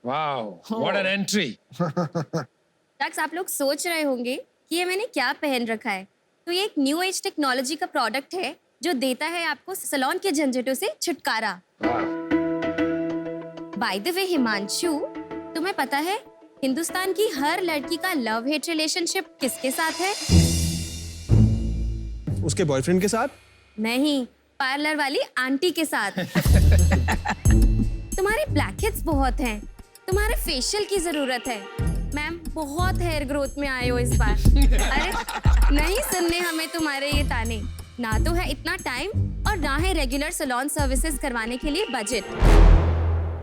Wow, what an entry. तक आप लोग सोच रहे होंगे कि ये मैंने क्या पहन रखा है। तो ये एक न्यू एज टेक्नोलॉजी का प्रोडक्ट है जो देता है आपको सैलून के झंझटों से छुटकारा। बाय द वे हिमांशु, तुम्हें पता है हिंदुस्तान की हर लड़की का लव हेट रिलेशनशिप किसके साथ है? उसके बॉयफ्रेंड के साथ? नहीं, पार्लर वाली आंटी के साथ। तुम्हारे ब्लैकहेड्स बहुत हैं, तुम्हारे फेशियल की जरूरत है। मैम बहुत हेयर ग्रोथ में आए हो इस बार। अरे नहीं सुनने हमें तुम्हारे ये ताने। ना तो है इतना टाइम और ना है रेगुलर सैलून सर्विसेज करवाने के लिए बजट।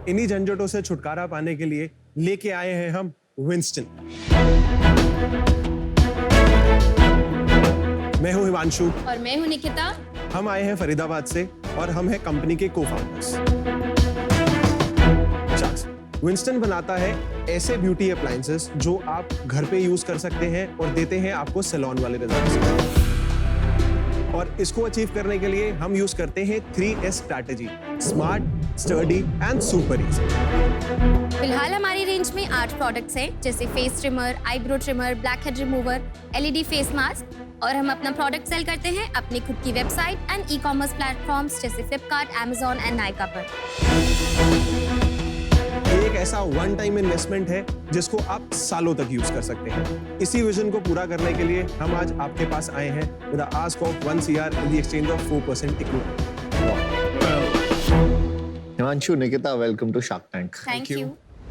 इन्हीं झंझटों से छुटकारा पाने के लिए लेके आए हैं हम विंस्टन। मैं हूं हिमांशु और मैं हूं निकिता। हम आए हैं फरीदाबाद से और हम हैं कंपनी के को-फाउंडर्स। विंस्टन बनाता है ऐसे ब्यूटी अप्लायंसेस जो आप घर पे यूज कर सकते हैं और देते हैं आपको सैलून वाले रिजल्ट्स। और इसको अचीव करने के लिए हम यूज करते हैं 3S strategy: smart, sturdy and super easy. फिलहाल हमारी रेंज में 8 प्रोडक्ट्स हैं, जैसे face trimmer, eyebrow trimmer, black head remover, LED face mask. और हम अपना प्रोडक्ट सेल करते हैं अपनी खुद की वेबसाइट एंड ई-कॉमर्स प्लेटफॉर्म्स जैसे फ्लिपकार्ट, Amazon एंड नायका पर। एक ऐसा वन टाइम इन्वेस्टमेंट है जिसको आप सालों तक यूज कर सकते हैं। इसी विजन को पूरा करने के लिए हम आज आपके पास आए हैं with an ask of 1 CR in the exchange of 4% equity। Himanshu, Nikita, welcome to Shark Tank. Thank you.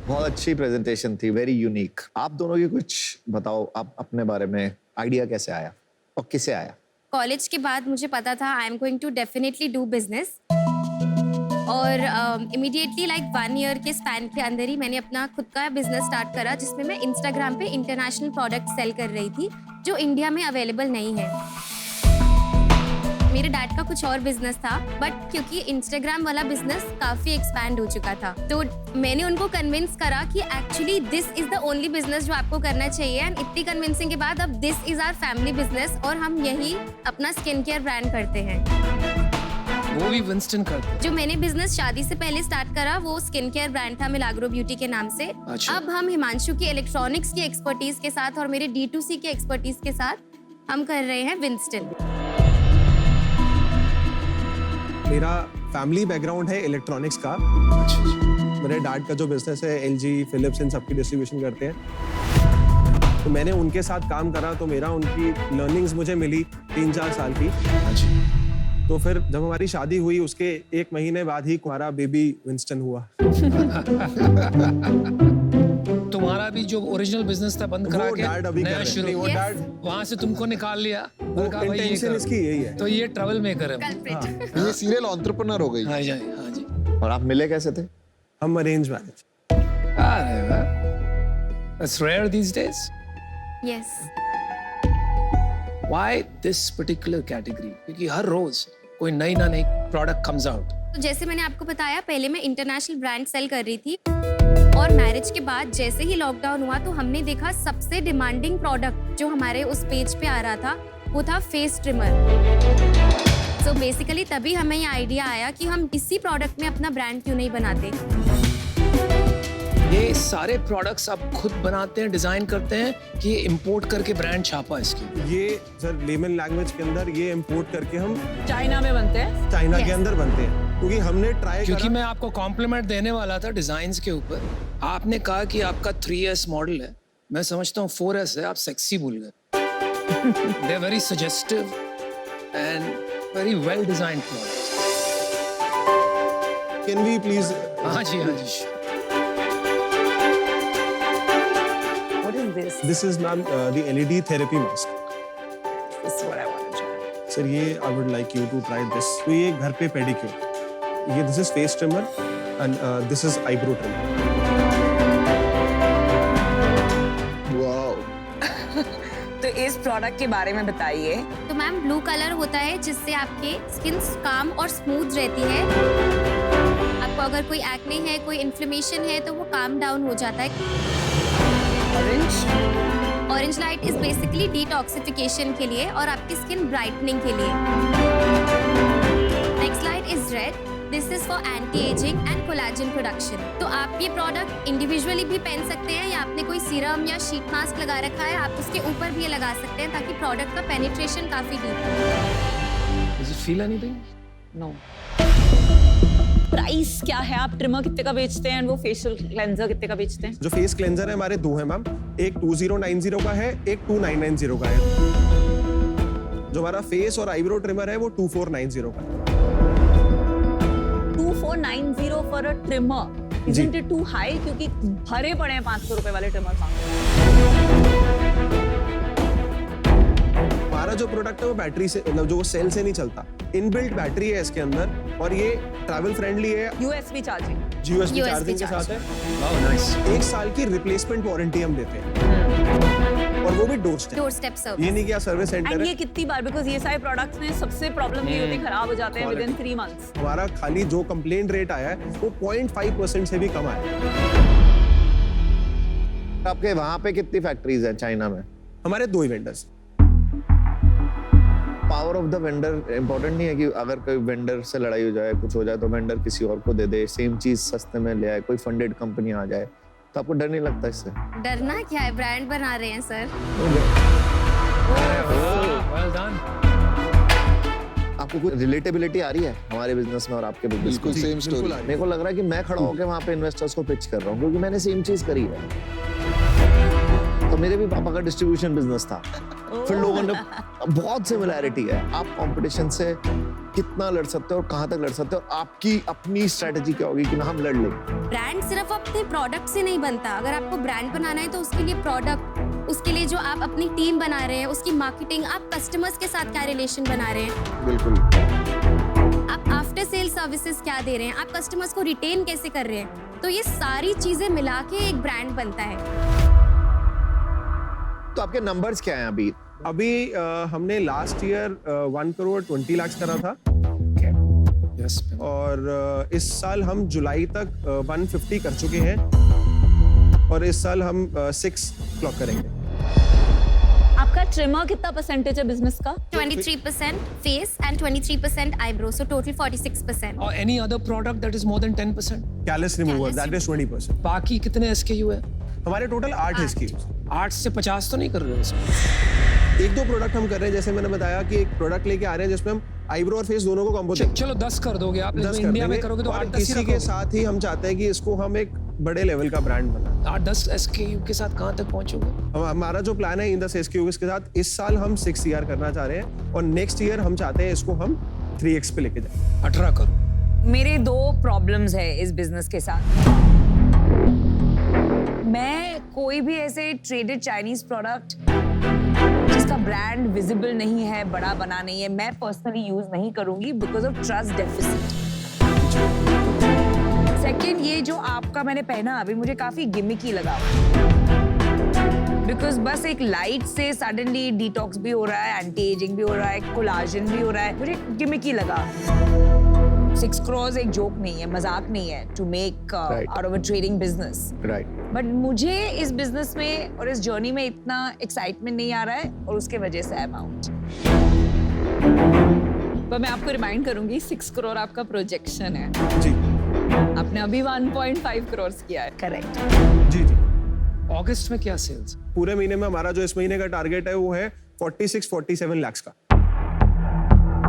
बहुत अच्छी प्रेजेंटेशन थी, वेरी यूनिक। आप दोनों की कुछ बताओ, आप अपने बारे में, आइडिया कैसे आया और किसे आया? कॉलेज के बाद मुझे पता था I am going to definitely do business, और इमीडिएटली लाइक 1 ईयर के स्पैन के अंदर ही मैंने अपना खुद का बिजनेस स्टार्ट करा, जिसमें मैं इंस्टाग्राम पे इंटरनेशनल प्रोडक्ट सेल कर रही थी जो इंडिया में अवेलेबल नहीं है। मेरे डैड का कुछ और बिजनेस था, बट क्योंकि इंस्टाग्राम वाला बिजनेस काफी एक्सपैंड हो चुका था, तो मैंने उनको कन्विंस करा कि actually this is the only business जो आपको करना चाहिए। एंड इतनी कन्विंसिंग के बाद अब this is our family business और हम यही अपना स्किन केयर ब्रांड करते हैं। वो भी विंस्टन करते। जो मैंने बिजनेस शादी से पहले स्टार्ट करा वो स्किन केयर ब्रांड था मिलाग्रो ब्यूटी के नाम से। अच्छा। अब हम हिमांशु की इलेक्ट्रॉनिक्स की एक्सपर्टीज के साथ और मेरे D2C की एक्सपर्टीज के साथ हम कर रहे हैं विंस्टन। मेरा फैमिली बैकग्राउंड है इलेक्ट्रॉनिक्स का। मेरे डैड का जो बिजनेस है LG, फिलिप्स, इन सबकी डिस्ट्रीब्यूशन करते हैं। तो मैंने उनके साथ काम करा, तो मेरा उनकी लर्निंग्स मुझे मिली 3-4 साल की। तो फिर जब हमारी शादी हुई उसके 1 महीने बाद ही हमारा बेबी विंस्टन हुआ। तुम्हारा भी जो ओरिजिनल बिजनेस था बंद करा के डैड अभी नया शुरू, वो डैड वहाँ से तुमको निकाल लिया और कहा भाई ये इंटेंशन कर। इसकी यही है। तो ये ट्रबल मेकर है। ये सीरियल एंटरप्रेन्योर हो गई। हाँ जी, हाँ जी। और आप मिले कैसे थे? हम अरेंज मैरिज। अरे वाह, It's rare these days. Yes. Why this particular category? क्योंकि हर रोज कोई नई प्रोडक्ट comes out। तो जैसे मैंने आपको बताया, पहले मैं इंटरनेशनल ब्रांड सेल कर रही थी और मैरिज के बाद जैसे ही लॉकडाउन हुआ तो हमने देखा सबसे डिमांडिंग प्रोडक्ट जो हमारे उस पेज पे आ रहा था वो था फेस ट्रिमर। सो बेसिकली तभी हमें ये आइडिया आया कि हम इसी प्रोडक्ट में अपना ब्रांड क्यों नहीं बनाते। ये सारे प्रोडक्ट्स आप खुद बनाते हैं, डिजाइन करते हैं कि ये इंपोर्ट करके ब्रांड छापा इसकी? ये सर लेमन लैंग्वेज के अंदर ये इंपोर्ट करके हम चाइना में बनते हैं। चाइना के अंदर बनते हैं, क्योंकि हमने ट्राई क्योंकि मैं आपको कॉम्प्लीमेंट देने वाला था डिजाइन्स के ऊपर। आपने कहा कि आपका 3S मॉडल है, मैं समझता हूँ 4S है, आप सेक्सी भूल गए। They're very suggestive and very well designed products. Can we please? हाँ जी, हाँ जी। What is this? This is ma'am the LED therapy mask. This is what I want to try. Sir ये I would like you to try this. तो ये घर पे pedicure. ये this is face trimmer and this is eyebrow trimmer. Wow. तो इस product के बारे में बताइए। तो मैम ब्लू कलर होता है जिससे आपके स्किन काम और स्मूथ रहती है। आपको अगर कोई एक्ने है, कोई इन्फ्लेमेशन है तो वो काम डाउन हो जाता है। Orange light is basically detoxification के लिए और आपकी स्किन ब्राइटनिंग के लिए। Next light is red, this is for anti ageing and collagen production. तो आप ये प्रोडक्ट इंडिविजुअली भी पहन सकते हैं या आपने कोई सीरम या शीट मास्क लगा रखा है, आप उसके ऊपर भी ये लगा सकते हैं ताकि प्रोडक्ट का पेनिट्रेशन काफी डीप हो। Does it feel anything? No price क्या है? आप ट्रिमर कितने का बेचते हैं और वो फेशियल क्लेंजर कितने का बेचते हैं? जो फेस क्लेंजर है हमारे दो हैं मैम, एक 2090 का है, एक 2990 का है। जो हमारा फेस और आईब्रो ट्रिमर है वो 2490 का है। 2490 for a trimmer, isn't it too high? क्योंकि भरे पड़े हैं 500 रुपए वाले ट्रिमर हमारा जो प्रोडक्ट है वो बैटरी से, मतलब जो सेल से नहीं चलता, इनबिल्ट बैटरी है इसके अंदर और ये ट्रैवल फ्रेंडली है। USB charging USB USB charging के साथ है। Oh, nice. 1 साल की रिप्लेसमेंट वारंटी हम देते हैं और वो भी door step. Door step service. ये नहीं कि आप सर्विस सेंटर एंड है। ये कितनी बार, बिकॉज ये सारे प्रोडक्ट्स में सबसे प्रॉब्लम ये होती है खराब हो जाते हैं विद इन 3 मंथ्स। हमारा खाली जो कंप्लेंट रेट आया है वो 0.5% से भी कम आया है। आपके वहां पे कितनी फैक्ट्रीज है चाइना में? हमारे 2 ही vendors. Power of the vendor important नहीं है कि अगर कोई वेंडर से लड़ाई हो जाए, कुछ हो जाए तो वेंडर किसी और को दे दे, सेम चीज सस्ते में ले आए, कोई फंडेड कंपनी आ जाए, तो आपको डर नहीं लगता इससे? डरना क्या है, ब्रांड बना रहे हैं सर। Well done. आपको कोई रिलेटेबिलिटी आ रही है हमारे बिजनेस में और आपके बिजनेस में? बिल्कुल सेम स्टोरी। मेरे को लग रहा है कि मैं खड़ा होकर वहां पे इन्वेस्टर्स को पिच कर रहा हूँ क्योंकि मैंने सेम चीज करी है। तो मेरे भी पापा का डिस्ट्रीब्यूशन बिजनेस था, फिर लोगों ने बहुत सिमिलैरिटी है। आप कंपटीशन से कितना लड़ सकते हो और कहां तक लड़ सकते हो, आपकी अपनी स्ट्रेटजी क्या होगी कि हम लड़ लेंगे। ब्रांड सिर्फ अपने प्रोडक्ट से नहीं बनता। अगर आपको ब्रांड बनाना है तो उसके लिए प्रोडक्ट, उसके लिए जो आप अपनी टीम बना रहे हैं, उसकी मार्केटिंग, आप कस्टमर्स के साथ क्या रिलेशन बना रहे हैं, बिल्कुल। आप आफ्टर सेल सर्विसेज क्या दे रहे हैं, आप कस्टमर्स को रिटेन कैसे कर रहे हैं, तो ये सारी चीजें मिला के एक ब्रांड बनता है। तो आपके नंबर्स क्या हैं अभी? अभी हमने लास्ट ईयर 1 करोड़ 20 लाख करा था Yes. और इस साल हम जुलाई तक 150 कर चुके हैं और इस साल हम 6 क्लॉक करेंगे। आपका ट्रिमर कितना परसेंटेज है बिजनेस का? 23% face and 23% eyebrow, so total 46%। Or any other product that is more than 10%? Callus remover Callus that is 20%। बाकी कितने SKU है? हमारे टोटल 8 SKUs। 8 से 50 तो नहीं कर रहे हो इसमें? 1-2 प्रोडक्ट हम कर रहे हैं, जैसे मैंने बताया कि एक प्रोडक्ट लेके आ रहे हैं जिसमें हम आईब्रो और फेस दोनों को कॉम्बो देंगे। चलो 10 कर दोगे आप, 10 लेकिन कर इंडिया में देंगे करोगे तो और 8-10 ही इसी के रखोगे। साथ ही हम चाहते हैं कि इसको हम एक बड़े लेवल का ब्रांड बनाएं। 8-10 SKU के साथ कहाँ तक पहुँचोगे? हमारा जो प्लान है इन 10 SKUs के साथ इस साल हम 6 ईयर करना चाह रहे हैं और नेक्स्ट ईयर हम चाहते हैं इसको हम 3x पे लेके जाएं। 18 करो। मेरे 2 प्रॉब्लम्स है इस बिजनेस के साथ। मैं कोई भी ऐसे ट्रेडेड चाइनीज प्रोडक्ट जिसका ब्रांड विजिबल नहीं है, बड़ा बना नहीं है, मैं पर्सनली यूज नहीं करूंगी because of trust deficit. Second, ये जो आपका मैंने पहना अभी मुझे काफी गिमिकी लगा, बिकॉज बस एक लाइट से सडनली डिटॉक्स भी हो रहा है, एंटी एजिंग भी हो रहा है, कोलाजन भी हो रहा है, मुझे गिमिकी लगा। 6 crores एक जोक नहीं है, मजाक नहीं है to make out of a trading business. Right. But मुझे इस बिजनेस में और इस जर्नी में इतना एक्साइटमेंट नहीं आ रहा है और उसके वजह से अमाउंट। पर मैं आपको रिमाइंड करूंगी 6 करोड़ आपका प्रोजेक्शन है, जी आपने अभी 1.5 करोड़ किया है। करेक्ट। जी जी। अगस्त में क्या सेल्स? पूरे महीने में हमारा जो इस महीने का टारगेट है वो है 46-47 लाख का।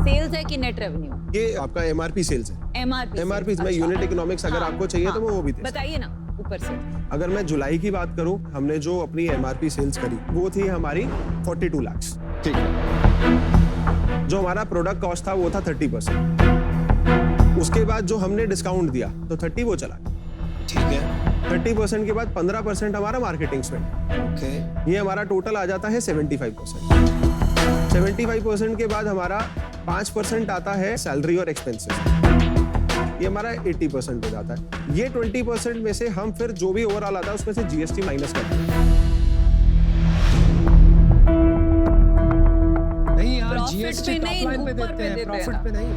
सेल्स है कि नेट रेवेन्यू? ये आपका MRP सेल्स है। MRP में यूनिट इकोनॉमिक्स अगर आपको चाहिए तो मैं वो भी दे सकता बताइए ना ऊपर से। हूं। अगर मैं जुलाई की बात करूं, हमने जो अपनी MRP सेल्स करी वो थी हमारी 42 लाख। ठीक है। जो हमारा प्रोडक्ट कॉस्ट था वो था 30%। उसके बाद जो हमने डिस्काउंट दिया तो 30 वो चला। ठीक है। 30% के बाद 15% हमारा मार्केटिंग स्पेंड। ओके। ये हमारा टोटल आ जाता है 75%। 75% के बाद हमारा 5% आता है सैलरी और एक्सपेंसेस। ये हमारा 80% हो जाता है। ये 20% में से हम फिर जो भी ओवरऑल आता है उसमें से GST माइनस करते हैं। नहीं यार, Profit GST पे टॉप नहीं, लाइन पे ऊपर देते पे हैं, देते प्रॉफिट हैं। पे नहीं।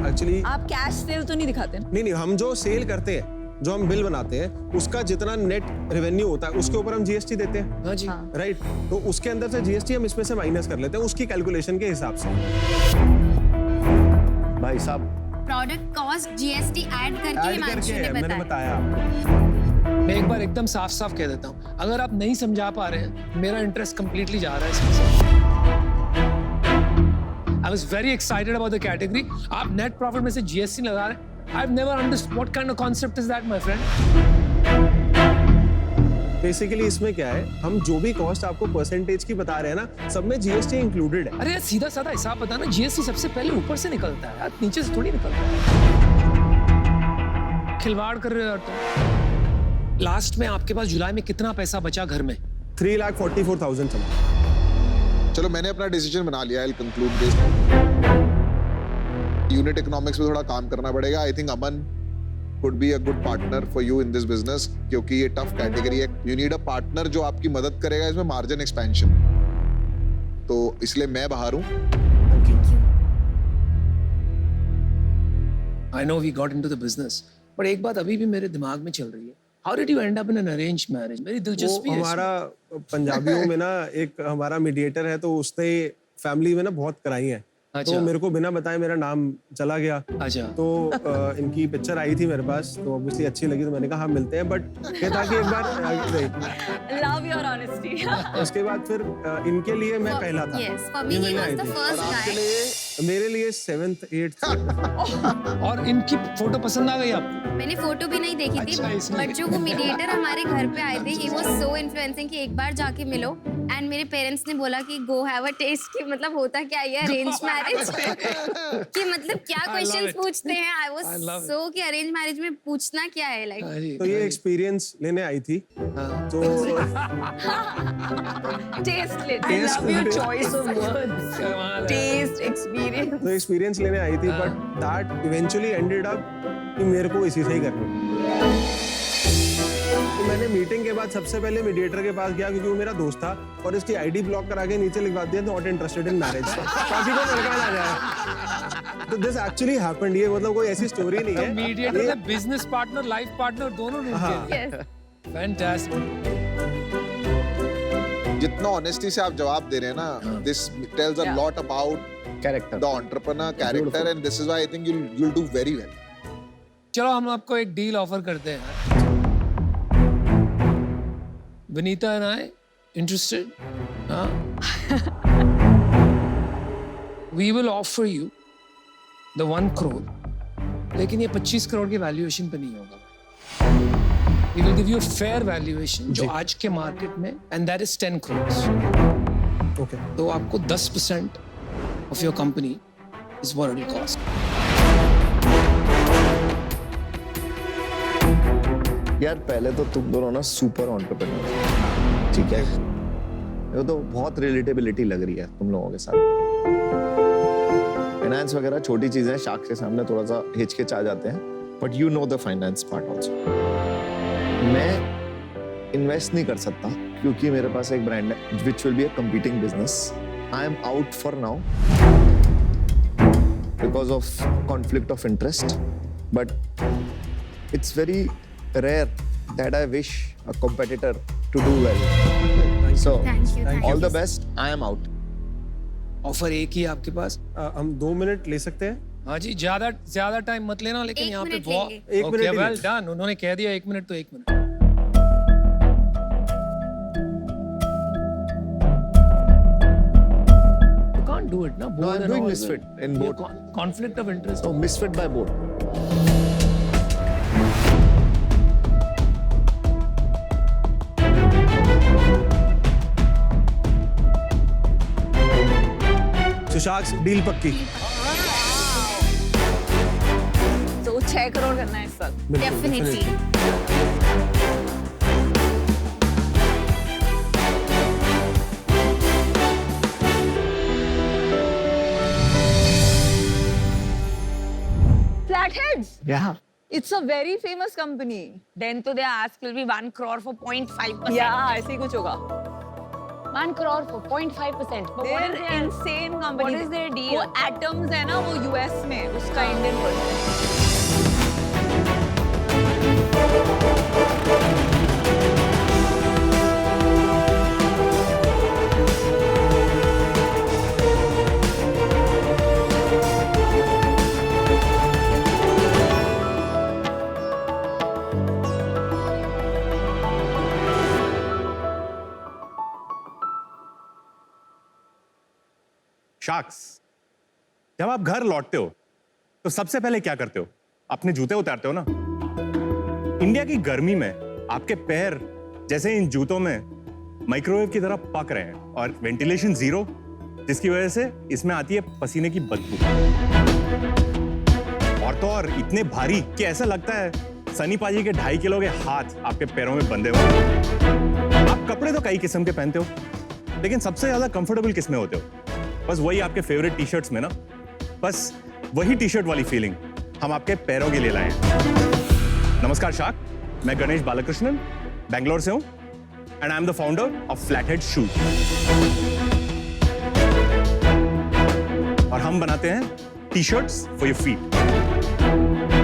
एक्चुअली आप कैश सेल तो नहीं दिखाते ना? नहीं, हम जो सेल करते हैं, जो हम बिल बनाते हैं, उसका जितना नेट रेवेन्यू होता है उसके ऊपर हम GST देते हैं। हाँ जी। राइट, तो उसके अंदर से GST हम इसमें से माइनस कर लेते हैं उसकी कैलकुलेशन के हिसाब से। भाई साहब प्रोडक्ट कॉस्ट जीएसटी ऐड करके ऐड हिमांशु करके ने मैंने बताया। बताया आपको। मैं एक बार एकदम साफ साफ कह देता हूँ, अगर आप नहीं समझा पा रहे हैं, मेरा इंटरेस्ट कंप्लीटली जा रहा है इसमें से। I was very excited about the category. आप नेट प्रॉफिट में से जीएसटी लगा रहे हैं। I've never understood what kind of concept is that, my friend. Basically इसमें क्या है, हम जो भी कॉस्ट आपको परसेंटेज की बता रहे हैं ना, सब में जीएसटी इंक्लूडेड है। अरे यार सीधा साधा हिसाब बता ना, जीएसटी सबसे पहले ऊपर से निकलता है यार, नीचे से थोड़ी निकलता है। खिलवाड़ कर रहे हो यार तुम। लास्ट में आपके पास जुलाई में कितना पैसा बचा घर में? 3,44,000 समथिंग। चलो मैंने अपना डिसीजन बना लिया, I will conclude this. Unit economics पे थोड़ा काम करना पड़ेगा। I think Aman could be a good partner for you in this business, क्योंकि ये टफ कैटेगरी है। You need a partner जो आपकी मदद करेगा इसमें मार्जिन एक्सपेंशन। तो इसलिए मैं बाहर हूँ। I know we got into the business, but एक बात अभी भी मेरे दिमाग में चल रही है। How did you end up in an arranged marriage? मेरी दिलचस्पी है इसमें। हमारा पंजाबियों में ना एक हमारा मीडिएटर है, तो उसने फैमिली में ना बहुत कराई है। अच्छा। तो मेरे को बिना बताए मेरा नाम चला गया। अच्छा। तो इनकी पिक्चर आई थी मेरे पास, तो ऑब्वियसली अच्छी लगी, तो मैंने कहा हाँ मिलते हैं, बट ये था कि एक बार Love your honesty. उसके बाद फिर इनके लिए मैं पहला था। Yes, for me ये he मिलने was आई the थी। first guy. मेरे लिए 7th 8th और इनकी फोटो पसंद आ गई आपको? मैंने फोटो भी नहीं देखी थी, अच्छा, इसलिए। बट जो वो मीडिएटर हमारे घर पे आए थे, he was so influencing कि एक बार जाके मिलो। एंड मेरे पेरेंट्स ने बोला कि go have a taste, कि मतलब होता क्या है अरेंज मैरिज कि मतलब क्या I love क्वेश्चंस it. पूछते हैं। आई I love वाज it. सो कि अरेंज मैरिज में पूछना क्या है लाइक। हाँ जी, तो ये हाँ जी। एक्सपीरियंस लेने आई थी। हाँ। तो Taste lit. I Taste love your lit. choice of words. कमाल है। Taste, experience. तो एक्सपीरियंस लेने आई थी, but that eventually ended up कि मेरे को इसी से ही करना। तो मैंने मीटिंग के बाद सबसे पहले मीडिएटर के पास गया, क्योंकि वो मेरा दोस्त था, और इसकी आईडी ब्लॉक करा के नीचे लिखवा दिया नॉट इंटरेस्टेड इन मैरिज, ताकि कोई लड़का ना जाए। तो दिस एक्चुअली हैपेंड। ये मतलब कोई ऐसी स्टोरी नहीं है। मीडिएटर ने बिजनेस पार्टनर, लाइफ पार्टनर दोनों ढूंढ हाँ। के लिए। Fantastic. जितना ऑनेस्टी से आप जवाब दे रहे हैं ना, this tells a lot about character. The entrepreneur character, and this is why I think you'll do very well. चलो हम आपको एक डील ऑफर करते हैं। Vinita and I interested? हाँ। We will offer you the 1 crore, लेकिन ये 25 करोड़ की वैल्यूएशन पे नहीं होगा। We will give you a fair valuation जो आज के मार्केट में, and that is 10 crores. Okay. तो आपको 10% of your company is what it will cost. यार पहले तो तुम दोनों ना सुपर एंटरप्रेन्योर, ठीक है? ये तो बहुत रिलेटेबिलिटी लग रही है तुम लोगों के साथ। फाइनेंस वगैरह छोटी चीजें हैं, शाख के सामने थोड़ा सा हिचकिच आ जाते हैं, but you know the finance part also. मैं इन्वेस्ट नहीं कर सकता क्योंकि मेरे पास एक ब्रांड है which will be a competing business. I am out for now because of conflict of interest, but it's very rare that I wish a competitor to do well. So, Thank you. all the best. I am out. Offer एक ही है आपके पास? हम 2 minute ले सकते हैं? हाँ जी, ज्यादा time मत लेना, लेकिन एक यहाँ पे मिनट बहुत लेंगे। 1 मिनट ही वेल लेंगे। डन। उन्होंने कह दिया 1 मिनट तो 1 minute. You can't do it, na? No, Board I'm and doing all misfit that. in Yeah, board. Conflict of interest. So, misfit by board. Sushank, deal पक्की। तो 6 करोड़ करना है इस साल। बिल्कुल, Definitely. Flatheads. Yeah. It's a very famous company. Then to their ask will be 1 crore for 0.5%. Yeah, ऐसे ही कुछ होगा. 1 crore for 0.5%. But what They're is their insane company. what is their deal? वो Atoms है ना, वो US में, उसका Indian version. Sharks, जब आप घर लौटते हो तो सबसे पहले क्या करते हो? अपने जूते उतारते हो ना। इंडिया की गर्मी में आपके पैर जैसे इन जूतों में माइक्रोवेव की तरह पक रहे हैं और वेंटिलेशन जीरो, जिसकी वजह से इसमें आती है पसीने की बदबू। और तो और इतने भारी कि ऐसा लगता है सनी पाजी के 2.5 किलो के हाथ आपके पैरों में बंधे हुए। आप कपड़े तो कई किस्म के पहनते हो, लेकिन सबसे ज्यादा कंफर्टेबल किस में होते हो? बस वही आपके फेवरेट टी शर्ट्स में ना। बस वही टी शर्ट वाली फीलिंग हम आपके पैरों के लिए लाए हैं। नमस्कार शार्क, मैं गणेश बालकृष्णन बैंगलोर से हूं and I am the founder of Flathead shoes. और हम बनाते हैं T shirts for your feet.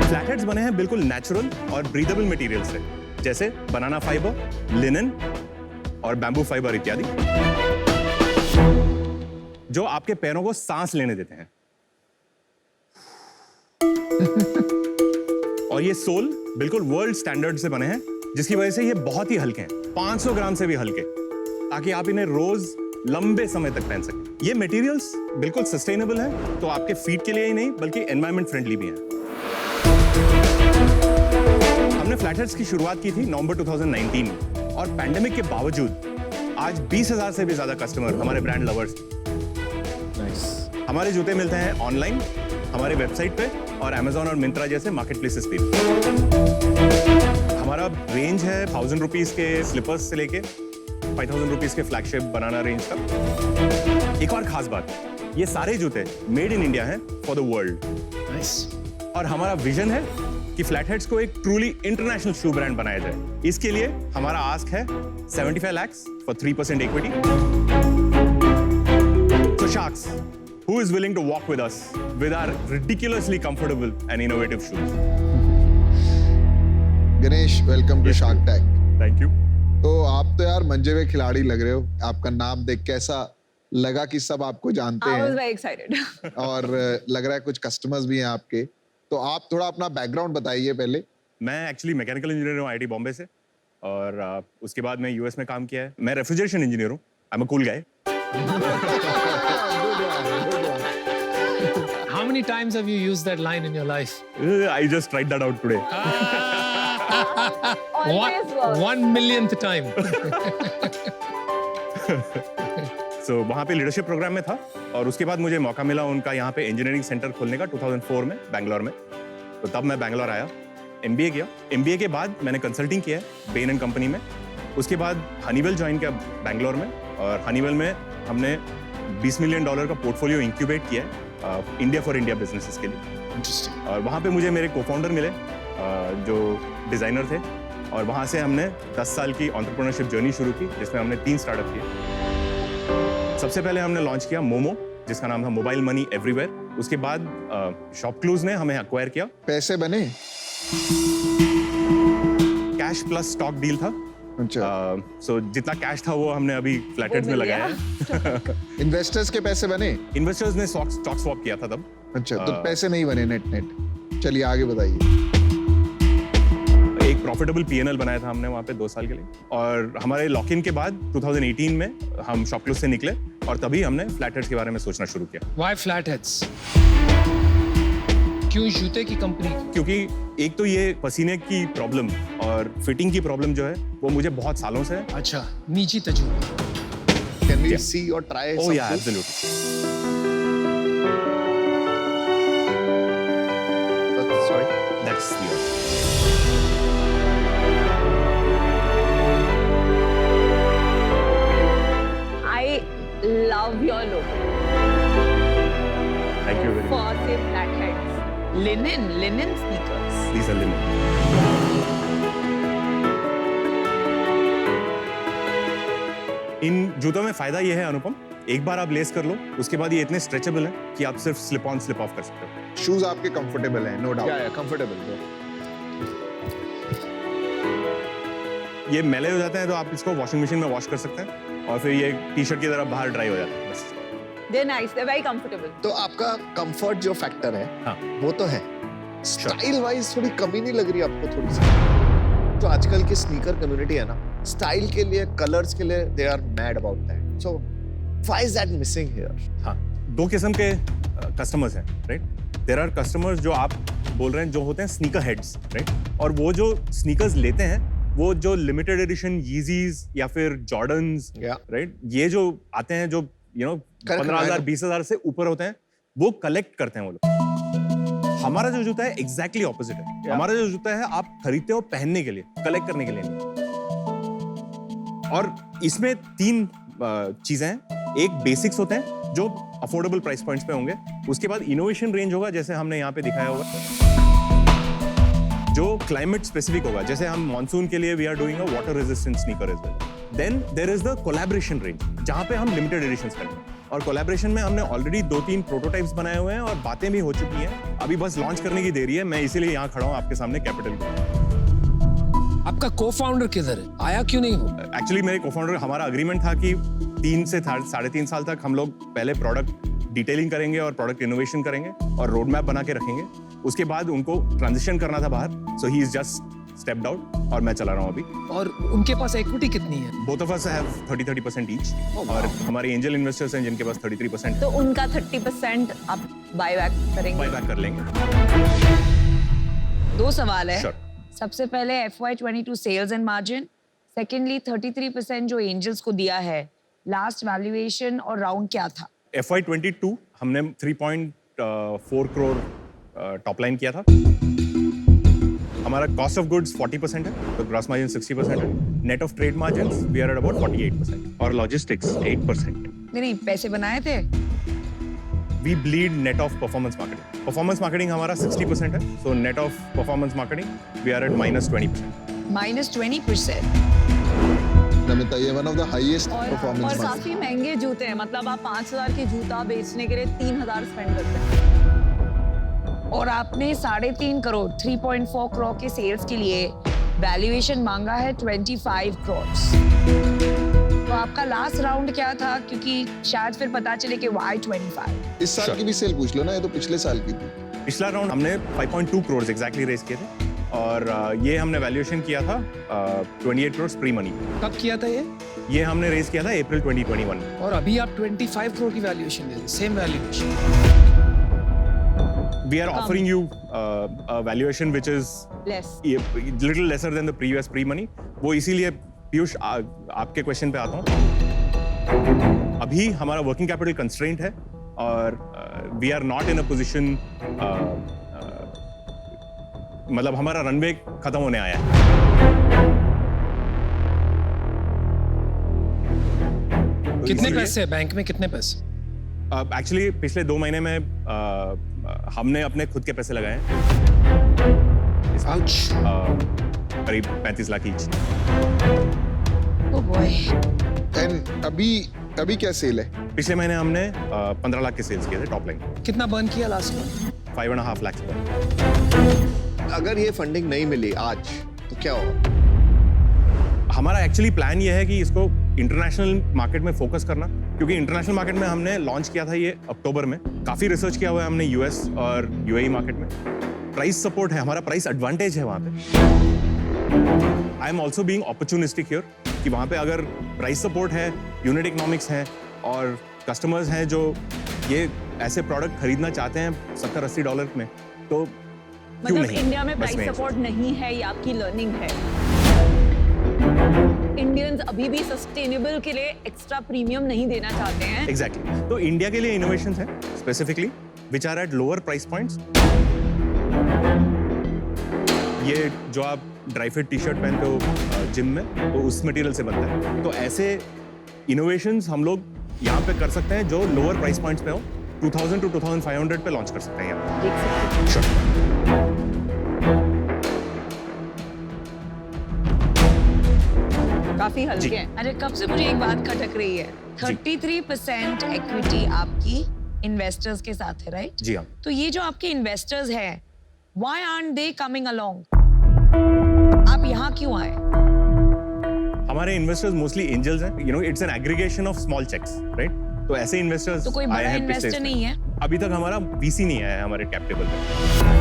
Flatheads बने हैं बिल्कुल नेचुरल और ब्रीदेबल मटेरियल से, जैसे बनाना फाइबर, लिनन और बैम्बू फाइबर इत्यादि, जो आपके पैरों को सांस लेने देते हैं। और ये सोल बिल्कुल वर्ल्ड स्टैंडर्ड से बने हैं, जिसकी वजह से ये बहुत ही हल्के हैं, 500 ग्राम से भी हल्के, ताकि आप इन्हें रोज लंबे समय तक पहन सकें। ये मटेरियल्स बिल्कुल सस्टेनेबल हैं, तो आपके फीट के लिए ही नहीं बल्कि एनवायरमेंट फ्रेंडली भी हैं। हमने फ्लैटहेड्स की शुरुआत की थी नवंबर 2019 में, और पैंडेमिक के बावजूद आज 20,000 से भी ज्यादा कस्टमर हमारे ब्रांड लवर्स। हमारे जूते मिलते हैं ऑनलाइन हमारे वेबसाइट पे और Amazon और मिंत्रा जैसे मार्केट प्लेसेस पे। हमारा रेंज है 1000 रुपीज के स्लीपर्स से लेके 5000 रुपीज के फ्लैगशिप बनाना रेंज तक। एक और खास बात, ये सारे जूते मेड इन इंडिया हैं फॉर द वर्ल्ड। नाइस। और हमारा विजन है कि फ्लैटहेड्स को एक ट्रूली इंटरनेशनल शू ब्रांड बनाया जाए। इसके लिए हमारा आस्क है 75 lakhs for 3% equity. So sharks, who is willing to walk with us with our ridiculously comfortable and innovative shoes? Ganesh, welcome to Shark Tank. Thank you. तो आप तो यार मंजे हुए खिलाड़ी लग रहे हो। आपका नाम देख के ऐसा लगा कि सब आपको जानते I was हैं very excited. और लग रहा है कुछ कस्टमर्स भी हैं आपके। तो आप थोड़ा अपना बैकग्राउंड बताइए पहले। मैं एक्चुअली मैकेनिकल इंजीनियर हूँ IIT बॉम्बे से, और उसके बाद मैं यूएस में काम किया है। मैं रेफ्रिजरेशन इंजीनियर हूँ। I am a cool guy. How many times have you used that line in your life? I just tried that out today. Always works. 1 millionth time. So वहाँ पे लीडरशिप प्रोग्राम में था, और उसके बाद मुझे मौका मिला उनका यहाँ पे इंजीनियरिंग सेंटर खोलने का 2004 में बैंगलोर में। तो तब मैं बैंगलोर आया, MBA किया। MBA के बाद मैंने कंसल्टिंग किया है बेन एंड कंपनी में। उसके बाद हनीवेल ज्वाइन किया बैंगलोर में, और हनीवेल में हमने $20 मिलियन का पोर्टफोलियो इंक्यूबेट किया है इंडिया फॉर इंडिया बिजनेसेस के लिए। Interesting. और वहाँ पे मुझे मेरे को-फाउंडर मिले जो डिज़ाइनर थे, और वहाँ से हमने 10 साल की एंटरप्रेन्योरशिप जर्नी शुरू की, जिसमें हमने 3 स्टार्टअप किए। सबसे पहले हमने लॉन्च किया मोमो, जिसका नाम था मोबाइल मनी एवरीवेयर। उसके बाद शॉपक्लूज ने हमें एक्वायर किया। पैसे बने? कैश प्लस स्टॉक डील था। अच्छा। सो जितना कैश था वो हमने अभी फ्लैटहेड्स में लगाया है। इन्वेस्टर्स के पैसे बने? इन्वेस्टर्स ने स्टॉक स्वैप किया था तब। अच्छा, तो पैसे नहीं बने नेट। चलिए आगे बताइए। एक प्रॉफिटेबल P&L बनाया था हमने वहाँ पे 2 साल के लिए, और हमारे लॉक इन के बाद 2018 में हम शॉपक्लूज से निकले, और तभी हमने फ्लैटहेड्स के बारे में सोचना शुरू किया। Why flatheads? क्यों जूते की कंपनी? क्योंकि एक तो ये पसीने की प्रॉब्लम और फिटिंग की प्रॉब्लम जो है वो मुझे बहुत सालों से है। अच्छा, निजी तजुर्बा। Can we see or try Oh some yeah, food? absolutely. Sorry. That's the I love your logo. Thank you very much. For say flatheads. Linen sneakers. These are linen. इन जूतों में फायदा ये है अनुपम, एक बार आप लेस कर लो, उसके बाद ये इतने स्ट्रेचेबल हैं कि आप सिर्फ स्लिप ऑन स्लिप ऑफ कर सकते हो। शूज आपके कंफर्टेबल हैं, नो डाउट। Yeah, comfortable. ये मैले हो जाते हैं तो आप इसको वॉशिंग मशीन में वॉश कर सकते हैं, और फिर ये टी शर्ट की तरह बाहर ड्राई हो जाता है बस। They're nice. They're very comfortable. तो आपका कंफर्ट जो फैक्टर है, हाँ। वो तो है। स्टाइल वाइज थोड़ी कमी नहीं लग रही आपको थोड़ी सी? तो आजकल की स्नीकर कम्युनिटी है ना, स्टाइल के लिए, कलर्स के लिए, they are mad about that. So why is that missing here? हाँ, दो किस्म के कस्टमर्स हैं, राइट? देयर आर कस्टमर्स जो आप बोल रहे हैं जो होते हैं स्नीकर हेड्स, राइट? और वो जो स्नीकर्स लेते हैं वो जो लिमिटेड एडिशन यीजीज या फिर जॉर्डन्स, राइट? ये जो आते हैं जो 15,000 20,000 से ऊपर होते हैं, वो कलेक्ट करते हैं वो लोग। हमारा जो जूता है एग्जैक्टली ऑपोजिट है। हमारा जो जूता है आप खरीदते हो पहनने के लिए, कलेक्ट करने के लिए नहीं। और इसमें 3 चीजें हैं। एक बेसिक्स होते हैं जो अफोर्डेबल प्राइस पॉइंट्स पे होंगे, उसके बाद इनोवेशन रेंज होगा जैसे हमने यहाँ पे दिखाया होगा, जो क्लाइमेट स्पेसिफिक होगा, जैसे हम मॉनसून के लिए we are doing a water resistant sneaker as well. Then there is the collaboration range, जहाँ पे हम लिमिटेड एडिशंस करते हैं, और कोलैबोरेशन में हमने ऑलरेडी 2-3 प्रोटोटाइप्स बनाए हुए हैं और बातें भी हो चुकी हैं, अभी बस लॉन्च करने की देरी है। मैं इसीलिए यहाँ खड़ा हूँ आपके सामने कैपिटल में। आपका को-फाउंडर किधर है? आया क्यों नहीं हो? एक्चुअली मेरे को-फाउंडर, हमारा अग्रीमेंट था कि 3 से 3.5 साल तक हम लोग पहले प्रोडक्ट डिटेलिंग करेंगे और प्रोडक्ट इनोवेशन करेंगे और रोड मैप बना के रखेंगे। उसके बाद उनको ट्रांजिशन करना था बाहर, so he is just stepped out और मैं चला रहा हूँ अभी। और उनके पास इक्विटी कितनी है? Both of us have 30% each, और हमारे एंजल इन्वेस्टर्स हैं जिनके पास 33%। तो उनका 30% आप बायबैक करेंगे? बायबैक कर लेंगे। 2 सवाल है। Sure. सबसे पहले FY22 sales and margin, secondly 33% जो एंजल्स को दिया है, लास्ट वैल्यूएशन और राउंड क्या था? FY22 हमने 3.4 करोड़ टॉप लाइन किया था। हमारा कॉस्ट ऑफ गुड्स 40% है, तो ग्रॉस मार्जिन 60% है। Net of trade margins we are at about 48%, और लॉजिस्टिक्स 8%। नहीं, पैसे बनाए थे? We bleed net of performance marketing. Performance marketing हमारा 60% है, so net of performance marketing we are at -20%। -20%। Namita, ये वन ऑफ द हाईएस्ट और परफॉर्मेंस काफी महंगे जूते हैं, मतलब आप 5,000 के जूता बेचने के लिए 3,000 स्पेंड करते हैं, और आपने 3.5 करोड़ 3.4 करोड़ के सेल्स के लिए वैल्यूएशन मांगा है 25 करोड़। तो आपका लास्ट राउंड क्या था? क्योंकि शायद फिर पता चले कि why 25? इस साल की भी सेल पूछ लो ना, ये तो पिछले साल की थी। पिछला राउंड हमने 5.2 करोड़ एग्जैक्टली रेज किए थे, और ये हमने वैल्यूएशन किया था 28 करोड़ प्री मनी। कब किया था ये? ये हमने रेज किया था अप्रैल 2021। और अभी आप 25 करोड़ की वैल्यूएशन दे रहे हैं, same valuation. We are offering you a valuation which is Less. little lesser than the previous pre-money. वो इसीलिए पीयूष आपके क्वेश्चन पे आता हूँ। अभी हमारा वर्किंग कैपिटल कंस्ट्रेंट है, और we are not in a position, मतलब हमारा रनवे खत्म होने आया है। कितने पैसे बैंक में? कितने पैसे? एक्चुअली पिछले 2 महीने में हमने अपने खुद के पैसे लगाए हैं। Ouch. करीब 35 lakh each. Oh boy. And अभी क्या सेल है? पिछले महीने हमने 15 लाख के सेल्स किए थे टॉप लाइन। कितना बर्न किया लास्ट में? 5.5 लाख पर। अगर ये फंडिंग नहीं मिली आज तो क्या होगा? हमारा एक्चुअली प्लान ये है कि इसको इंटरनेशनल मार्केट में फोकस करना, क्योंकि इंटरनेशनल मार्केट में हमने लॉन्च किया था ये अक्टूबर में। काफी रिसर्च किया हुआ है हमने यूएस और यूएई मार्केट में। प्राइस सपोर्ट है, हमारा प्राइस एडवांटेज है वहाँ पे। I am also being opportunistic here, कि वहाँ पे अगर प्राइस सपोर्ट है, यूनिट इकोनॉमिक्स है, और कस्टमर्स हैं जो ये ऐसे प्रोडक्ट खरीदना चाहते हैं $70-80 में, तो क्यों मतलब नहीं? इंडिया में बस प्राइस सपोर्ट नहीं है, ये आपकी लर्निंग है। इंडियंस अभी भी सस्टेनेबल के लिए एक्स्ट्रा प्रीमियम नहीं देना चाहते हैं। एग्जैक्टली। तो इंडिया के लिए इनोवेशंस हैं specifically which are at lower price points. ये जो आप ड्राई फिट टी शर्ट पहनते हो जिम में, तो उस मटेरियल से बनता है। तो ऐसे इनोवेशंस हम लोग यहाँ पे कर सकते हैं जो लोअर प्राइस पॉइंट्स पे हो। 2000 to 2500 पे लॉन्च कर सकते हैं यहाँ। देख सकते हैं। Sure. काफी हल्के हैं। अरे कब से मुझे एक बात खटक रही है, 33% इक्विटी आपकी इन्वेस्टर्स के साथ है, राइट? जी हाँ। तो ये जो आपके इन्वेस्टर्स हैं, why aren't they coming along? आप यहाँ क्यों आए? हमारे इन्वेस्टर्स मोस्टली एंजल्स हैं, you know, it's an aggregation of small cheques, right? तो ऐसे इन्वेस्टर्स तो कोई बड़ा इन्वेस्टर नहीं है? अभी तक हमारा वीसी नहीं आया है हमारे कैप टेबल पे।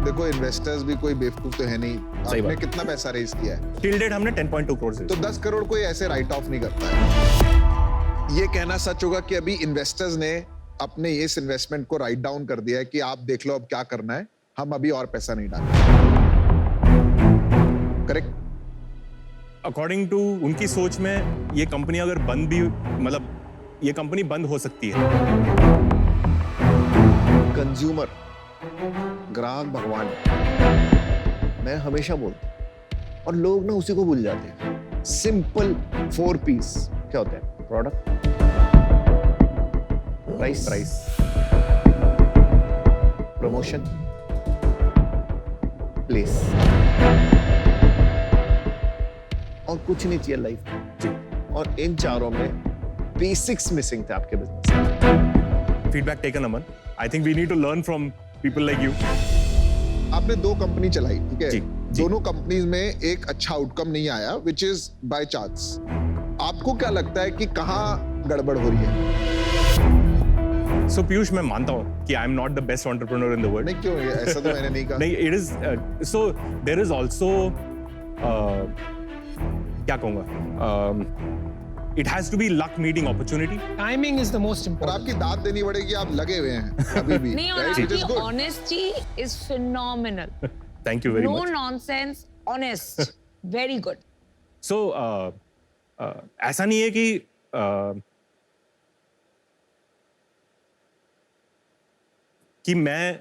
देखो, इन्वेस्टर्स भी कोई बेवकूफ तो है नहीं। सही आपने बात। कितना पैसा रेज किया है? टिल डेट हमने 10.2 करोड़ से। तो 10 करोड़ कोई ऐसे राइट ऑफ नहीं करता है। ये कहना सच होगा कि अभी इन्वेस्टर्स ने अपने इस इन्वेस्टमेंट को राइट डाउन कर दिया है कि आप देख लो अब क्या करना है, हम अभी और पैसा नहीं डालेंगे। करेक्ट? अकॉर्डिंग टू उनकी सोच में ये कंपनी अगर बंद भी, मतलब ये कंपनी बंद हो सकती है। कंज्यूमर, ग्राहक भगवान, मैं हमेशा बोलता हूं, और लोग ना उसी को भूल जाते हैं। सिंपल 4 पीस क्या होते हैं? प्रोडक्ट, प्राइस, प्रमोशन, प्लेस, और कुछ नहीं चाहिए लाइफ में। और इन चारों में बेसिक्स मिसिंग थे आपके बिजनेस में। Feedback taken Aman, I think we need to learn from people like you. आपने 2 कंपनी चलाई, ठीक है? जी। दोनों कंपनीज में एक अच्छा आउटकम नहीं आया, विच इज बाय चांस। आपको क्या लगता है कि कहाँ गड़बड़ हो रही है? सो पीयूष, मैं मानता हूँ कि I am not the best entrepreneur in the world. नहीं, क्यों? ऐसा तो मैंने नहीं कहा। नहीं, it is so there is also क्या कहूँगा, it has to be luck meeting opportunity. Timing is the most और इंपॉर्टेंट। आपकी दाद देनी पड़ेगी, आप लगे हुए हैं अभी भी। नहीं, और right? Which is आपकी good. Honesty is phenomenal. Thank you very no much. Nonsense, honest, very good. So ऐसा नहीं है कि मैं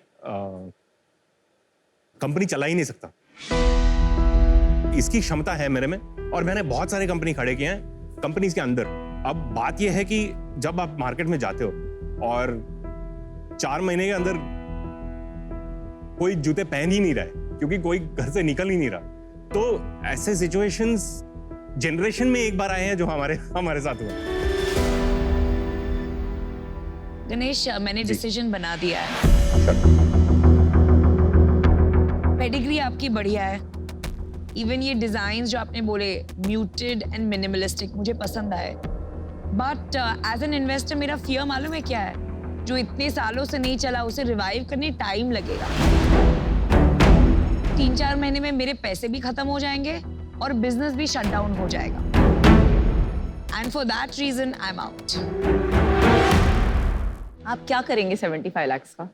कंपनी चला ही नहीं सकता। इसकी क्षमता है मेरे में, और मैंने बहुत सारे कंपनी खड़े किए हैं कंपनीज के अंदर। अब बात यह है कि जब आप मार्केट में जाते हो और 4 महीने के अंदर कोई जूते पहन ही नहीं रहा है क्योंकि कोई घर से निकल ही नहीं रहा, तो ऐसे सिचुएशंस जनरेशन में एक बार आए हैं जो हमारे साथ हुआ। गणेश, मैंने डिसीजन बना दिया है। पेडिग्री आपकी बढ़िया है। इवन ये डिजाइन जो आपने बोले म्यूटेड एंड मिनिमलिस्टिक मुझे पसंद आए, बट एज एन इन्वेस्टर मेरा फियर मालूम है क्या है? जो इतने सालों से नहीं चला उसे रिवाइव करने टाइम लगेगा। 3-4 महीने में मेरे पैसे भी खत्म हो जाएंगे और बिजनेस भी शट डाउन हो जाएगा। And for that reason I am out. आप क्या करेंगे 75 लाख का?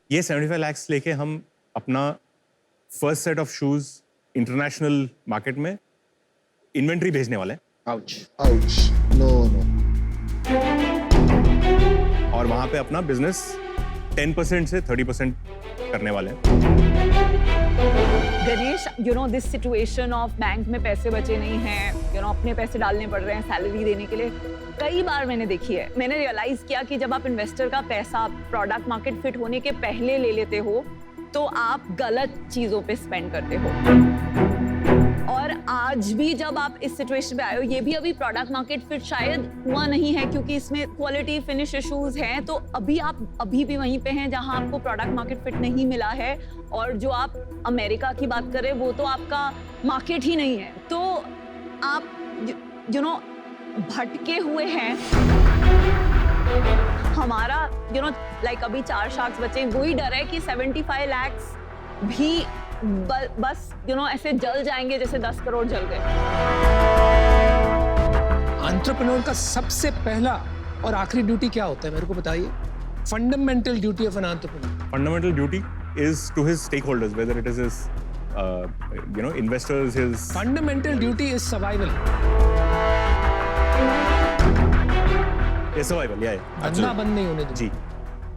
ये 75 लाख लेके हम अपना first set of shoes international market में इन्वेंट्री भेजने वाले हैं। आउच। Ouch. No, no. और वहां पे अपना बिजनेस 10% से 30% करने वाले हैं। Ganesh, this situation of bank में पैसे बचे नहीं हैं, अपने पैसे डालने पड़ रहे हैं सैलरी देने के लिए, कई बार मैंने देखी है। मैंने रियलाइज किया कि जब आप इन्वेस्टर का पैसा प्रोडक्ट मार्केट फिट होने के पहले ले लेते हो तो आप गलत चीजों पे स्पेंड करते हो। और आज भी जब आप इस सिचुएशन पे आए हो, ये भी अभी प्रोडक्ट मार्केट फिट शायद हुआ नहीं है क्योंकि इसमें क्वालिटी फिनिश इश्यूज हैं, तो अभी आप अभी भी वहीं पे हैं जहां आपको प्रोडक्ट मार्केट फिट नहीं मिला है। और जो आप अमेरिका की बात कर रहे हैं वो तो आपका मार्केट ही नहीं है, तो आप भटके हुए हैं। हमारा लाइक अभी 4 शार्क्स बचे, वही डर है कि 75 लाख भी बस ऐसे जल जाएंगे जैसे 10 करोड़ जल गए। एंटरप्रेन्योर का सबसे पहला और आखिरी ड्यूटी क्या होता है, मेरे को बताइए। Fundamental duty of an entrepreneur. Fundamental duty is to his stakeholders, whether it is his investors, his fundamental duty is survival. survival, yeah, धंधा बंद नहीं होने जी, दो,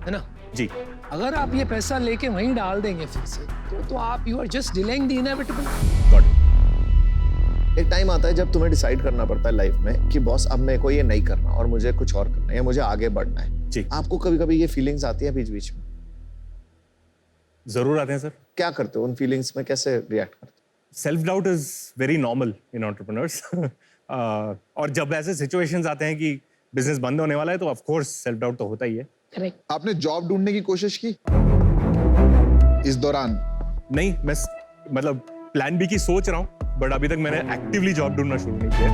है ना? जी। अगर आप ये पैसा लेके वहीं डाल देंगे फिर से, तो आप you are just delaying the inevitable. Got it. एक टाइम आता है जब तुम्हें डिसाइड करना पड़ता है लाइफ में कि बॉस अब मेरे को ये नहीं करना और मुझे कुछ और करना है या मुझे आगे बढ़ना है। जी। आपको कभी-कभी ये फीलिंग्स आती है बीच बीच में? जरूर आते हैं सर। क्या करते हो उन फीलिंग्स में, कैसे रिएक्ट करते हो? Self doubt is very normal in entrepreneurs. और जब ऐसे सिचुएशंस आते हैं कि बिजनेस बंद होने वाला है तो ऑफ कोर्स सेल्फ डाउट तो होता ही है। करेक्ट। आपने जॉब ढूंढने की कोशिश की इस दौरान? नहीं, मैं मतलब प्लान बी की सोच रहा हूँ, बट अभी तक मैंने एक्टिवली जॉब ढूंढना शुरू नहीं किया।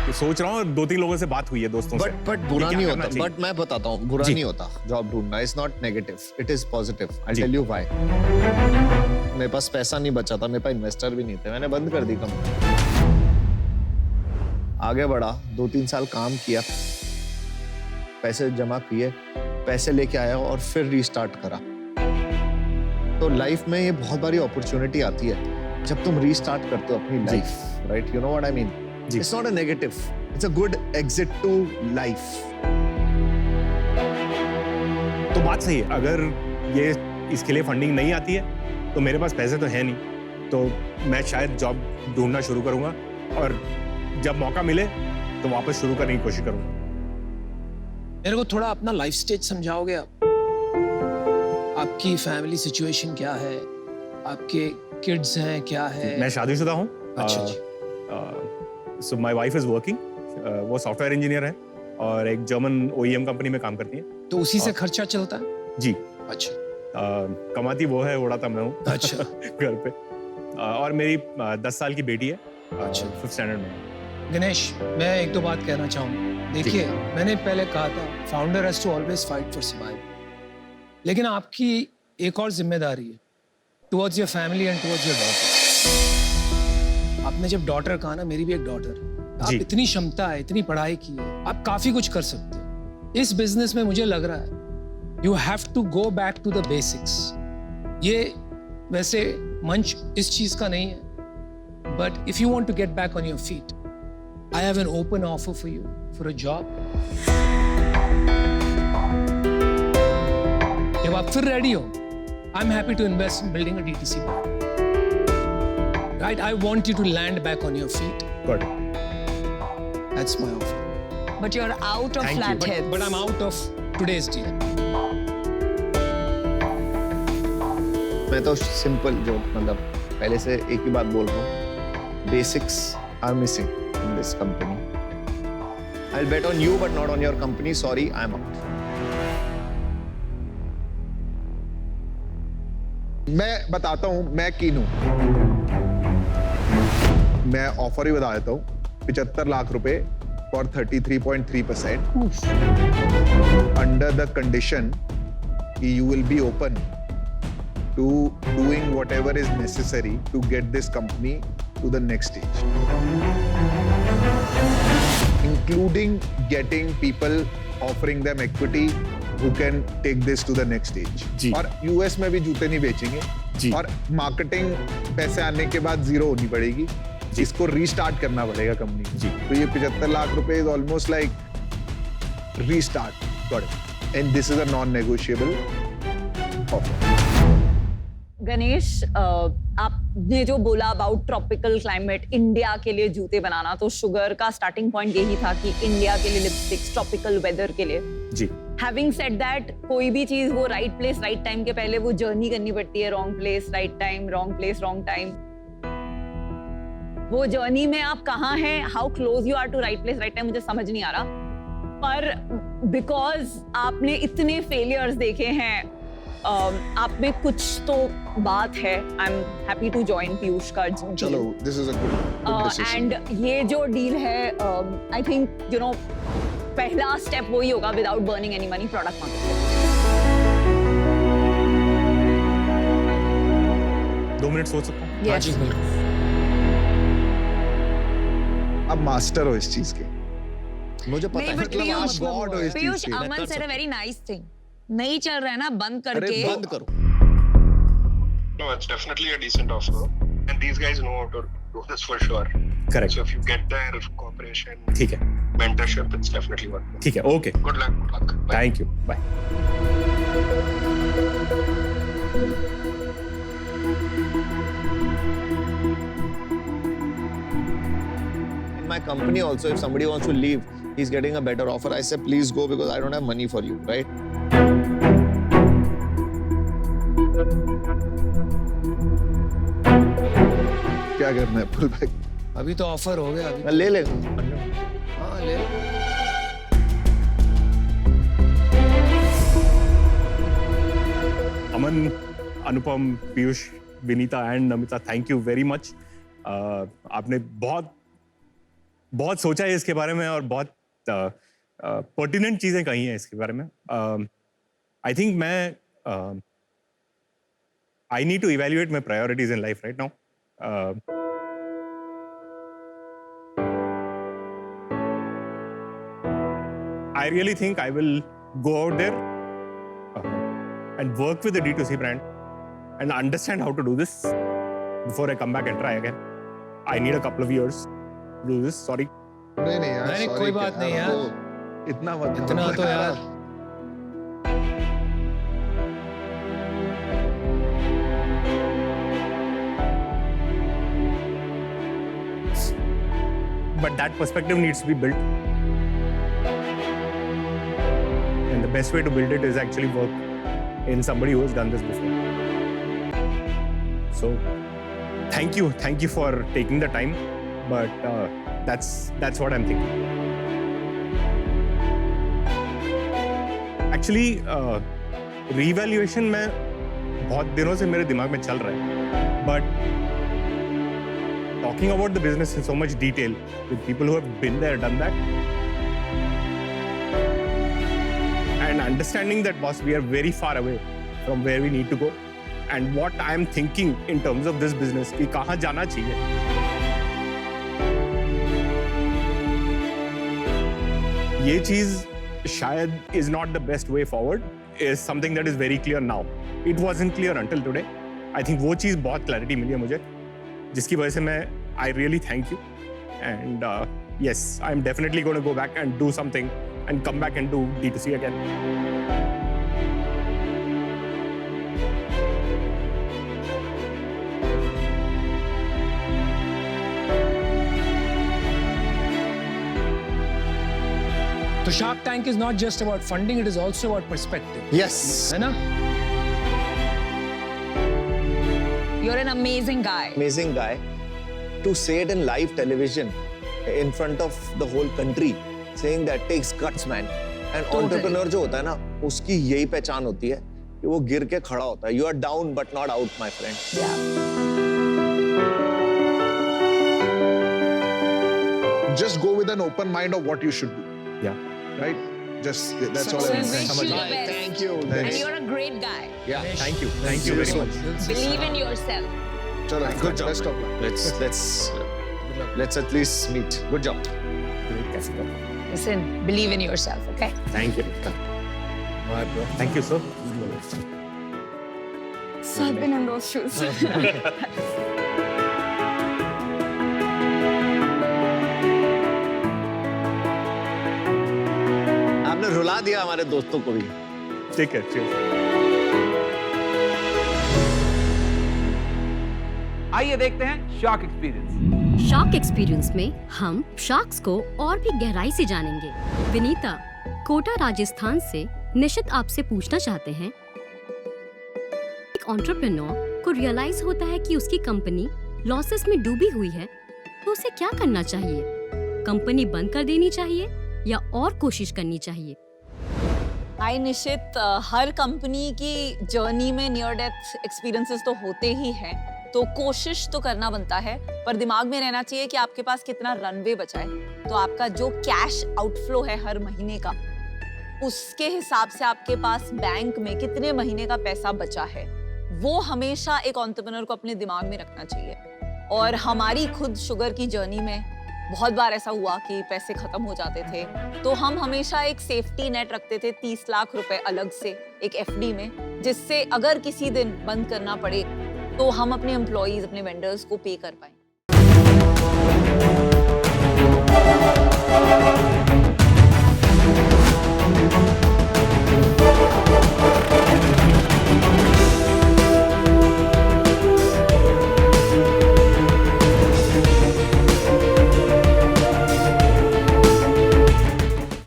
तो सोच रहा हूँ, और 2-3 लोगों से बात हुई है, दोस्तों से। बट बुरा कि नहीं क्या होता। करना चाहिए। बट मैं बताता हूँ, बुरा जी। नहीं होता जॉब ढूंढना। It's not negative, it is positive. I जी। Tell you why. मेरे पास पैसा नहीं बचा था, मेरे पास इन्वेस्टर भी नहीं थे, मैंने बंद कर दी कंपनी। आगे बढ़ा, 2-3 साल काम किया, पैसे जमा किए, पैसे लेके आया और फिर रीस्टार्ट करा। तो लाइफ में ये बहुत बड़ी अपॉर्चुनिटी आती है जब तुम रीस्टार्ट करते हो अपनी life, right? You know what I mean? It's not a negative, it's a good exit to life. तो बात सही है, अगर ये इसके लिए फंडिंग नहीं आती है तो मेरे पास पैसे तो है नहीं, तो मैं शायद जॉब ढूंढना शुरू करूंगा और जब मौका मिले तो वापस शुरू करने की कोशिश करूंगा। मेरे को थोड़ा अपना लाइफ स्टेज समझाओगे आप? आपकी फैमिली सिचुएशन क्या है? आपके किड्स हैं क्या है? मैं शादीशुदा हूँ। अच्छा जी। So my wife is working, वो सॉफ्टवेयर इंजीनियर है और एक जर्मन ओईएम कंपनी में काम करती है। तो उसी से खर्चा चलता है? जी। अच्छा। कमाती वो है, उड़ाता मैं हूँ। अच्छा। घर पे। और मेरी 10 साल की बेटी है, अच्छा। 5th स्टैंडर्ड में। गणेश, मैं एक दो बात कहना चाहूँगा। देखिए, मैंने पहले कहा था founder has to always fight for survival, लेकिन आपकी एक और जिम्मेदारी है towards your family and towards your daughter. आपने जब डॉटर कहा ना, मेरी भी एक डॉटर है। आप इतनी क्षमता है, इतनी पढ़ाई की है, आप काफी कुछ कर सकते हो इस बिजनेस में। मुझे लग रहा है you have to go back to the basics. ये वैसे मंच इस चीज का नहीं है, but if you want to get back on your feet, I have an open offer for you for a job. जब आप फिर रेडी हो, I'm happy to invest in building a DTC brand. Right? I want you to land back on your feet. Got it. That's my offer. But you're out of Thank you. Flatheads. But I'm out of today's deal. मैं तो simple जो मतलब पहले से एक ही बात बोल रहा हूँ, basics are missing in this company. I'll bet on you but not on your company. Sorry, I'm out. मैं बताता हूं मैं कीन हूं। मैं ऑफर ही बता देता हूं, 75 लाख रुपए फॉर 33.3% अंडर द कंडीशन कि you will be open to doing whatever is necessary to get this company to the next stage, including getting people, offering them equity who can take this to the next stage. और US में भी जूते नहीं बेचेंगे और marketing पैसे आने के बाद जीरो होनी पड़ेगी, इसको रीस्टार्ट करना पड़ेगा कंपनी जी। तो ये 75 लाख रुपए is almost like restart, got it, and this is a non negotiable offer. Ganesh, आपने जो बोला अबाउट ट्रॉपिकल क्लाइमेट, इंडिया के लिए जूते बनाना, तो शुगर का स्टार्टिंग पॉइंट यही था कि इंडिया के लिए लिपस्टिक्स, ट्रॉपिकल वेदर के लिए जी। हैविंग सेड दैट, कोई भी चीज वो राइट प्लेस राइट टाइम के पहले वो जर्नी करनी पड़ती है। Wrong place right time, wrong place wrong time. वो जर्नी में आप कहाँ हैं, how close you are to right place right time, मुझे समझ नहीं आ रहा। पर बिकॉज आपने इतने फेलियर्स देखे हैं, आप में कुछ तो बात है। I am happy to join Piyush का। चलो, this is a good decision. And ये जो डील है, आई थिंक यू नो पहला स्टेप वही होगा, without burning any money, product market. 2 minute सोच सकता हूँ? Yes. अब मास्टर हो इस चीज के, मुझे पता है, मतलब आप गॉड हो इस चीज पीयूष, के। अमन said a very nice thing. नहीं चल रहा है ना, बंद करके अरे बंद करो। No, it's definitely a decent offer, and these guys know how to do this for sure. Correct. So if you get their cooperation, ठीक है, mentorship, it's definitely worth it. ठीक है, okay, Good luck. Good luck. Bye. Thank you, bye. In my company also, if somebody wants to leave, he's getting a better offer. I say, please go because I don't have money for you, right? क्या करना है pull back? अभी तो offer हो गया। अभी मैं ले लेगा। हाँ, ले लो। Aman, Anupam, Piyush, Vinita and Namita, thank you very much. आपने बहुत बहुत सोचा है इसके बारे में और बहुत पर्टिनेंट चीजें कही हैं इसके बारे में। आई थिंक मैं I need to evaluate my priorities in life right now. I really think I will go out there and work with the D2C brand and understand how to do this before I come back and try again. I need a couple of years to do this. Sorry. नहीं यार, नहीं, sorry कोई क्या बात नहीं यार, यार। तो इतना मत इतना तो यार। But that perspective needs to be built. And the best way to build it is actually work in somebody who has done this before. So, thank you for taking the time. But that's what I'm thinking. Actually, reevaluation में बहुत दिनों से मेरे दिमाग में चल रहा है. But talking about the business in so much detail with people who have been there, done that, and understanding that, boss, we are very far away from where we need to go, and what I am thinking in terms of this business, कि कहाँ जाना चाहिए. ये चीज शायद is not the best way forward is something that is very clear now. It wasn't clear until today. I think वो चीज बहुत clarity मिली है मुझे, जिसकी वजह से मैं I really thank you, and yes, I'm definitely going to go back and do something and come back and do D2C again. तो shark tank is not just about funding, it is also about perspective, Yes. है ना? You're an amazing guy. Amazing guy. To say it in live television in front of the whole country, saying that takes guts, man. And entrepreneur जो होता है ना, उसकी यही पहचान होती है कि वो गिर के खड़ा होता है. You are down but not out, my friend. Yeah. Just go with an open mind of what you should do, Yeah. right? Just that's all So I'm wish saying. you the best. Thank you. And you're a great guy. Yeah. Thank you very much. Believe in yourself. Chalo, good job. Best of luck. Let's at least meet. Good job. Listen, believe in yourself, okay? Thank you. Thank you, sir. So I've been in those shoes. आपने रुला दिया हमारे दोस्तों को भी. ठीक है, cheers. आइए देखते हैं शॉक एक्सपीरियंस। शॉक एक्सपीरियंस में हम शार्क्स को और भी गहराई से जानेंगे। विनीता, कोटा राजस्थान से निशित आपसे पूछना चाहते हैं, एक एंटरप्रेन्योर को रियलाइज होता है कि उसकी कंपनी लॉसेस में डूबी हुई है, तो उसे क्या करना चाहिए? कंपनी बंद कर देनी चाहिए या और कोशिश करनी चाहिए? हाय निशित, हर कंपनी की जर्नी में नियर डेथ एक्सपीरियंसेस तो होते ही हैं, तो कोशिश तो करना बनता है, पर दिमाग में रहना चाहिए कि आपके पास कितना रनवे बचा है। तो आपका जो कैश आउटफ्लो है हर महीने का, उसके हिसाब से आपके पास बैंक में कितने महीने का पैसा बचा है, वो हमेशा एक एंटरप्रेन्योर को अपने दिमाग में रखना चाहिए। और हमारी खुद शुगर की जर्नी में बहुत बार ऐसा हुआ कि पैसे खत्म हो जाते थे, तो हम हमेशा एक सेफ्टी नेट रखते थे 30 लाख रुपए अलग से एक एफडी में, जिससे अगर किसी दिन बंद करना पड़े तो हम अपने एम्प्लॉइज, अपने वेंडर्स को पे कर पाए।